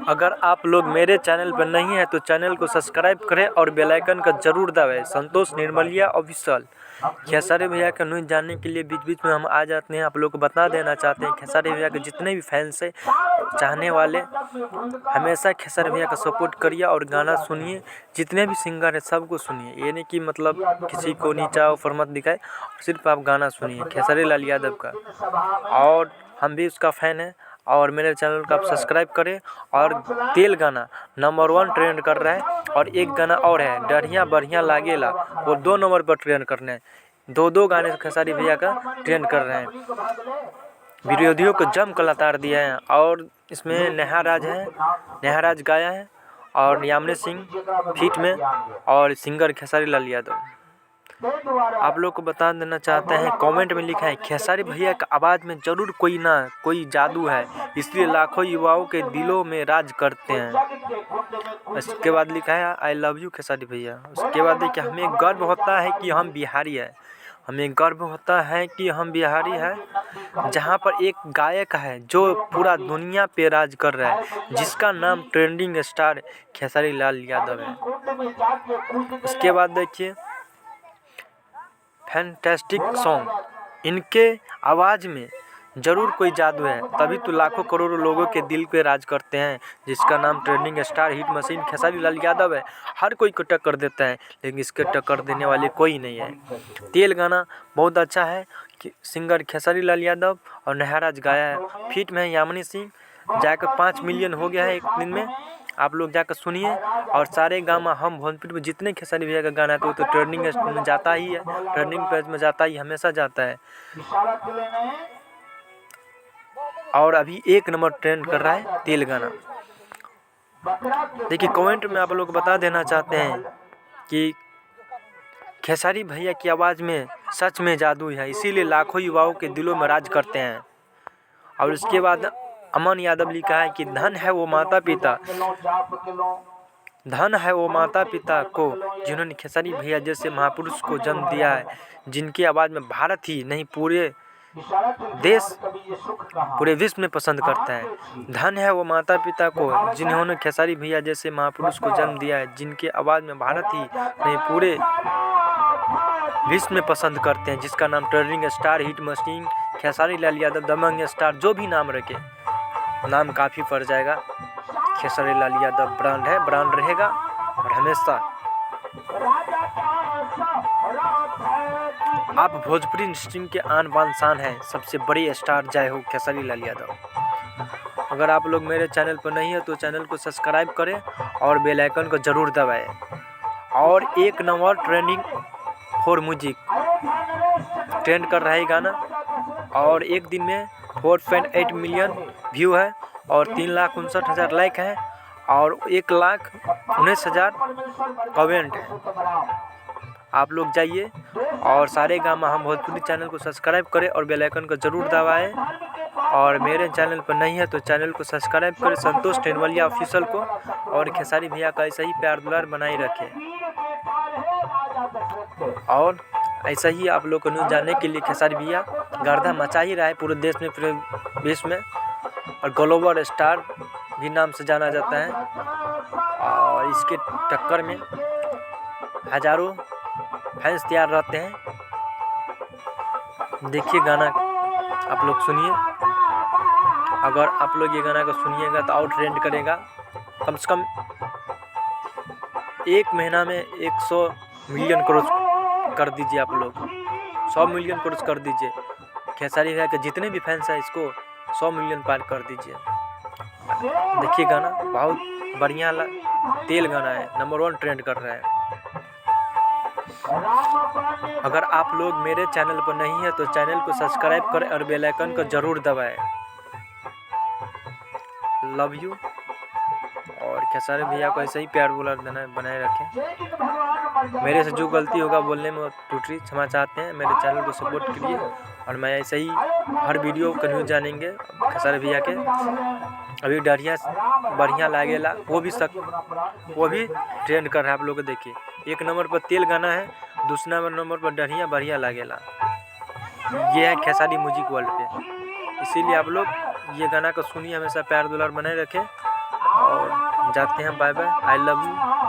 अगर आप लोग मेरे चैनल पर नहीं हैं तो चैनल को सब्सक्राइब करें और बेल आइकन का जरूर दबाएं। संतोष निर्मलिया ऑफिशियल। खेसारी भैया का न्यूज़ जानने के लिए बीच बीच में हम आ जाते हैं। आप लोग को बता देना चाहते हैं खेसारी भैया के जितने भी फैंस हैं, चाहने वाले, हमेशा खेसारी भैया का सपोर्ट करिए और गाना सुनिए। जितने भी सिंगर हैं सबको सुनिए, ये नहीं कि मतलब किसी को नीचा ऊपर मत दिखाए, सिर्फ आप गाना सुनिए खेसारी लाल यादव का। और हम भी उसका फ़ैन है और मेरे चैनल को आप सब्सक्राइब करें। और तेल गाना नंबर 1 ट्रेंड कर रहा है और एक गाना और है डढ़िया बढ़िया लागेला, वो 2 नंबर पर ट्रेंड करना है। 2 गाने खेसारी भैया का ट्रेंड कर रहे हैं, विरोधियों को जम कर लताड़ दिया है। और इसमें नेहा राज है, नेहा राज गाया है और यामिनी सिंह फीट में और सिंगर खेसारी लाल यादव। आप लोग को बता देना चाहते हैं, कमेंट में लिखा है खेसारी भैया का आवाज़ में ज़रूर कोई ना कोई जादू है, इसलिए लाखों युवाओं के दिलों में राज करते हैं। इसके बाद लिखा है आई लव यू खेसारी भैया। उसके बाद देखिए, हमें गर्व होता है कि हम बिहारी हैं, हमें गर्व होता है कि हम बिहारी हैं। जहाँ पर एक गायक है जो पूरा दुनिया पे राज कर रहा है, जिसका नाम ट्रेंडिंग स्टार खेसारी लाल यादव है। उसके बाद देखिए फैंटास्टिक सॉन्ग, इनके आवाज़ में ज़रूर कोई जादू है, तभी तो लाखों करोड़ों लोगों के दिल पे राज करते हैं। जिसका नाम trending star hit machine Khesari Lal Yadav है। हर कोई को टक्कर देता है, लेकिन इसके टक्कर देने वाले कोई नहीं है। तेल गाना बहुत अच्छा है कि सिंगर खेसारी लाल यादव और नेहा राज गाया है, फीट में है यामिनी सिंह। जाकर 5 मिलियन हो गया है एक दिन में। आप लोग जाकर सुनिए। और सारे गामा हम भोजपुर में जितने खेसारी भैया का गाना है तो ट्रेंडिंग में जाता ही है, ट्रेंडिंग पेज में जाता ही, हमेशा जाता है। और अभी 1 नंबर ट्रेंड कर रहा है तेल गाना। देखिए कमेंट में आप लोग बता देना चाहते हैं कि खेसारी भैया की आवाज़ में सच में जादू है, इसीलिए लाखों युवाओं के दिलों में राज करते हैं। और उसके बाद अमन यादव लिखा है कि धन है वो माता पिता, धन है वो माता पिता को जिन्होंने खेसारी भैया जैसे महापुरुष को जन्म दिया है, जिनकी आवाज़ में भारत ही नहीं पूरे देश, पूरे विश्व में पसंद करता है। धन है वो माता पिता को जिन्होंने खेसारी भैया जैसे महापुरुष को जन्म दिया है, जिनके आवाज़ में भारत ही नहीं पूरे विश्व में पसंद करते हैं। जिसका नाम trending star hit machine Khesari Lal Yadav, दबंग स्टार, जो भी नाम रखे, नाम काफ़ी पड़ जाएगा। खेसारी लाल यादव ब्रांड है, ब्रांड रहेगा और हमेशा। आप भोजपुरी इंडस्ट्री के आन बान शान हैं, सबसे बड़ी स्टार जय हो खेसारी लाल यादव। अगर आप लोग मेरे चैनल पर नहीं है तो चैनल को सब्सक्राइब करें और बेल आइकन को ज़रूर दबाएं। और 1 number trending for music trend कर रहा है गाना और एक दिन में 4.8 मिलियन व्यू है और 3,59,000 लाइक हैं और 1,19,000 कमेंट है। आप लोग जाइए और सारे गामा हम भोजपुरी चैनल को सब्सक्राइब करें और बेल आइकन को ज़रूर दबाएं। और मेरे चैनल पर नहीं है तो चैनल को सब्सक्राइब करें, संतोष निर्मलिया ऑफिशियल को। और खेसारी भैया का ऐसा ही प्यार दुलार बनाए रखें। और ऐसा ही आप लोग को न्यूज़ जानने के लिए खेसारी भैया गर्दा मचा ही रहा है पूरे देश में, पूरे विश्व में, और ग्लोबल स्टार भी नाम से जाना जाता है। और इसके टक्कर में हज़ारों फैंस तैयार रहते हैं। देखिए गाना आप लोग सुनिए, अगर आप लोग ये गाना को सुनिएगा तो और ट्रेंड करेगा। कम से कम 1 महीना में 100 मिलियन क्रॉस कर दीजिए। आप लोग 100 मिलियन क्रॉस कर दीजिए। खेसारी भैया के जितने भी फैंस हैं इसको 100 मिलियन पार कर दीजिए। देखिए गाना बहुत बढ़िया तेल गाना है, नंबर 1 ट्रेंड कर रहा है। अगर आप लोग मेरे चैनल पर नहीं है तो चैनल को सब्सक्राइब करें और बेल आइकन को ज़रूर दबाएं। Love you. और खेसारी भैया को ऐसे ही प्यार दुलार बनाए रखें। मेरे से जो गलती होगा बोलने में टूटी क्षमा चाहते हैं। मेरे चैनल को सपोर्ट करिए और मैं ऐसे ही हर वीडियो का न्यूज़ जानेंगे खेसारी भैया के। अभी डरिया बढ़िया लागेला वो भी ट्रेंड कर रहा है। आप लोग देखिए 1 नंबर पर तेल गाना है, दूसरा नंबर पर डरिया बढ़िया लागेला। ये है खेसारी म्यूजिक वर्ल्ड पे, इसीलिए आप लोग ये गाना को सुनिए, हमेशा प्यार दुलार बनाए रखें। और जाते हैं। Bye bye, I love you.